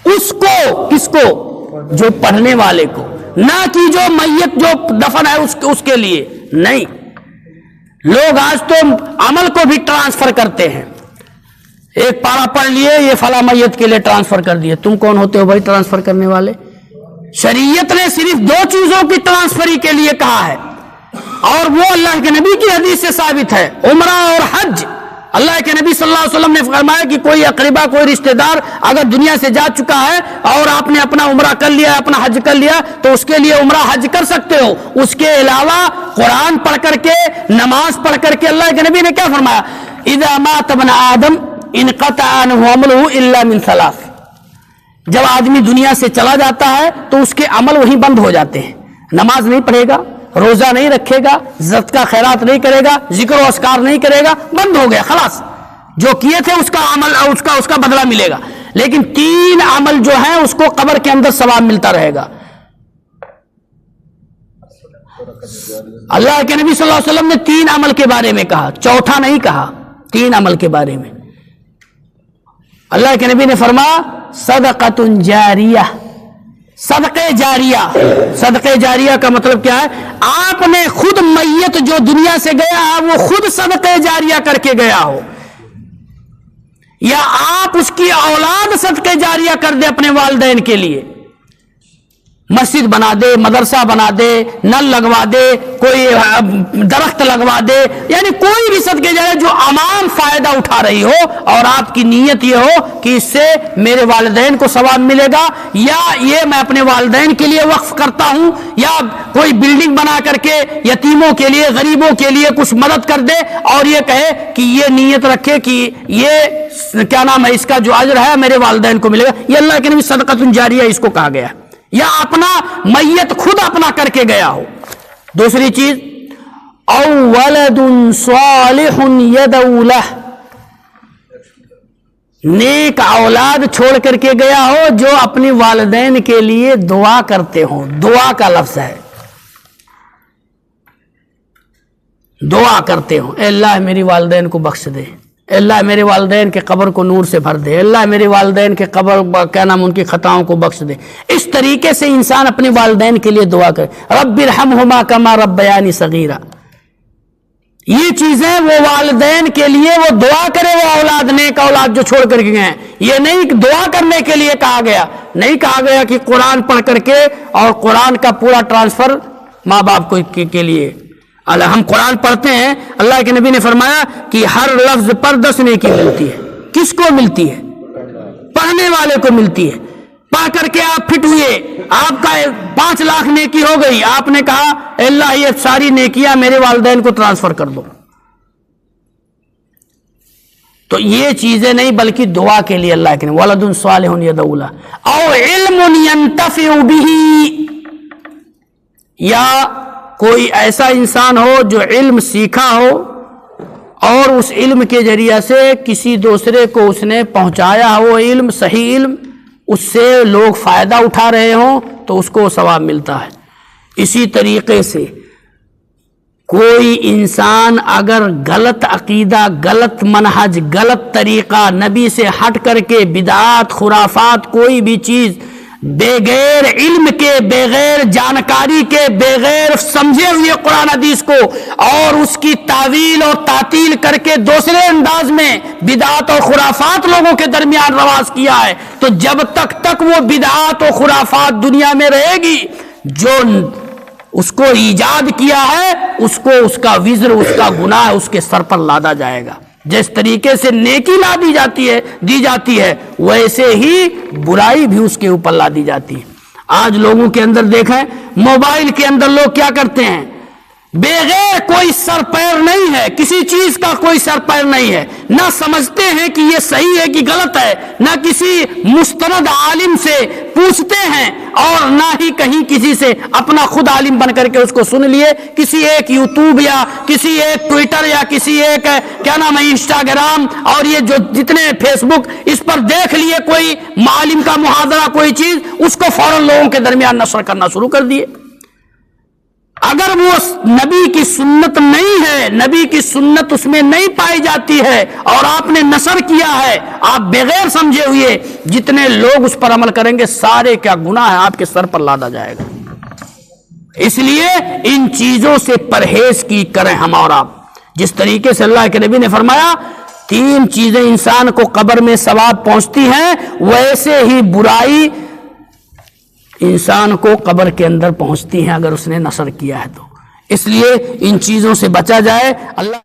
اس کو، کس کو؟ جو پڑھنے والے کو، نہ کہ جو میت جو دفن ہے اس کے لیے نہیں۔ لوگ آج تو عمل کو بھی ٹرانسفر کرتے ہیں، ایک پارا پڑھ لیے یہ فلاں میت کے لیے ٹرانسفر کر دیے۔ تم کون ہوتے ہو بھائی ٹرانسفر کرنے والے؟ شریعت نے صرف دو چیزوں کی ٹرانسفری کے لیے کہا ہے، اور وہ اللہ کے نبی کی حدیث سے ثابت ہے، عمرہ اور حج۔ اللہ کے نبی صلی اللہ علیہ وسلم نے فرمایا کہ کوئی اقربا، کوئی رشتہ دار اگر دنیا سے جا چکا ہے اور آپ نے اپنا عمرہ کر لیا، اپنا حج کر لیا، تو اس کے لیے عمرہ حج کر سکتے ہو۔ اس کے علاوہ قرآن پڑھ کر کے، نماز پڑھ کر کے، اللہ کے نبی نے کیا فرمایا؟ اذا مات ابن آدم انقطع عنہ عمله الا من ثلاث۔ جب آدمی دنیا سے چلا جاتا ہے تو اس کے عمل وہیں بند ہو جاتے ہیں۔ نماز نہیں پڑھے گا، روزہ نہیں رکھے گا، صدقہ خیرات نہیں کرے گا، ذکر و اذکار نہیں کرے گا، بند ہو گیا، خلاص جو کیے تھے اس کا عمل، اس کا بدلہ ملے گا۔ لیکن تین عمل جو ہیں اس کو قبر کے اندر ثواب ملتا رہے گا۔ اللہ کے نبی صلی اللہ علیہ وسلم نے تین عمل کے بارے میں کہا، چوتھا نہیں کہا، تین عمل کے بارے میں۔ اللہ کے نبی نے فرمایا صدقۃ جاریہ، صدقے جاریہ۔ صدقے جاریہ کا مطلب کیا ہے؟ آپ نے خود میت جو دنیا سے گیا ہے وہ خود صدقے جاریہ کر کے گیا ہو، یا آپ اس کی اولاد صدقے جاریہ کر دے اپنے والدین کے لیے، مسجد بنا دے، مدرسہ بنا دے، نل لگوا دے، کوئی درخت لگوا دے، یعنی کوئی بھی صدقے جاریہ جو عوام فائدہ اٹھا رہی ہو، اور آپ کی نیت یہ ہو کہ اس سے میرے والدین کو ثواب ملے گا، یا یہ میں اپنے والدین کے لیے وقف کرتا ہوں، یا کوئی بلڈنگ بنا کر کے یتیموں کے لیے، غریبوں کے لیے کچھ مدد کر دے، اور یہ کہے کہ یہ نیت رکھے کہ یہ کیا نام ہے، اس کا جو اجر ہے میرے والدین کو ملے گا، یہ اللہ کے نبی صدقۃ جاریہ اس کو کہا گیا ہے، یا اپنا میت خود اپنا کر کے گیا ہو۔ دوسری چیز او ولد صالح يدعو له، نیک اولاد چھوڑ کر کے گیا ہو جو اپنے والدین کے لیے دعا کرتے ہوں۔ دعا کا لفظ ہے، دعا کرتے ہوں، اے اللہ میری والدین کو بخش دے، اے اللہ میرے والدین کے قبر کو نور سے بھر دے، اے اللہ میرے والدین کے قبر کیا نام ان کی خطاؤں کو بخش دے۔ اس طریقے سے انسان اپنے والدین کے لیے دعا کرے، رب ارحمہما کما ربیانی صغیرا۔ یہ چیزیں وہ والدین کے لیے وہ دعا کرے، وہ اولاد، نیک اولاد جو چھوڑ کر کے گئے ہیں، یہ نہیں کہ دعا کرنے کے لیے کہا گیا، نہیں کہا گیا کہ قرآن پڑھ کر کے اور قرآن کا پورا ٹرانسفر ماں باپ کو کے لیے۔ ہم قرآن پڑھتے ہیں، اللہ کے نبی نے فرمایا کہ ہر لفظ پر 10 نیکی ملتی ہے۔ کس کو ملتی ہے؟ پڑھنے والے کو ملتی ہے۔ پڑھ کر کے آپ فٹ ہوئے، آپ کا 5 لاکھ نیکی ہو گئی، آپ نے کہا اے اللہ یہ ساری نیکیاں میرے والدین کو ٹرانسفر کر دو۔ تو یہ چیزیں نہیں بلکہ دعا کے لیے اللہ کے ولد صالح يدعو له او علم ينتفع به، یا کوئی ایسا انسان ہو جو علم سیکھا ہو اور اس علم کے ذریعہ سے کسی دوسرے کو اس نے پہنچایا ہو، علم صحیح علم، اس سے لوگ فائدہ اٹھا رہے ہوں تو اس کو ثواب ملتا ہے۔ اسی طریقے سے کوئی انسان اگر غلط عقیدہ، غلط منہج، غلط طریقہ، نبی سے ہٹ کر کے بدعات، خرافات، کوئی بھی چیز بغیر علم کے، بغیر جانکاری کے، بغیر سمجھے ہوئے قرآن حدیث کو اور اس کی تعویل اور تعطیل کر کے دوسرے انداز میں بدعات اور خرافات لوگوں کے درمیان رواج کیا ہے، تو جب تک وہ بدعات اور خرافات دنیا میں رہے گی، جو اس کو ایجاد کیا ہے اس کو اس کا وزر، اس کا گناہ اس کے سر پر لادا جائے گا۔ جس طریقے سے نیکی لا دی جاتی ہے ویسے ہی برائی بھی اس کے اوپر لا دی جاتی ہے۔ آج لوگوں کے اندر دیکھیں، موبائل کے اندر لوگ کیا کرتے ہیں، بغیر کوئی سر پیر نہیں ہے، کسی چیز کا کوئی سر پیر نہیں ہے، نہ سمجھتے ہیں کہ یہ صحیح ہے کہ غلط ہے، نہ کسی مستند عالم سے پوچھتے ہیں، اور نہ ہی کہیں کسی سے اپنا خود عالم بن کر کے اس کو سن لیے، کسی ایک یوٹیوب یا کسی ایک ٹویٹر یا کسی ایک کیا نام ہے انسٹاگرام اور یہ جو جتنے فیس بک، اس پر دیکھ لیے کوئی عالم کا محاضرہ، کوئی چیز، اس کو فوراً لوگوں کے درمیان نشر کرنا شروع کر دیے۔ اگر وہ نبی کی سنت نہیں ہے، نبی کی سنت اس میں نہیں پائی جاتی ہے اور آپ نے نشر کیا ہے، آپ بغیر سمجھے ہوئے جتنے لوگ اس پر عمل کریں گے سارے کیا گناہ ہے آپ کے سر پر لادا جائے گا۔ اس لیے ان چیزوں سے پرہیز کی کریں ہم اور آپ۔ جس طریقے سے اللہ کے نبی نے فرمایا 3 چیزیں انسان کو قبر میں ثواب پہنچتی ہیں، ویسے ہی برائی انسان کو قبر کے اندر پہنچتی ہیں اگر اس نے نشر کیا ہے تو۔ اس لیے ان چیزوں سے بچا جائے۔ اللہ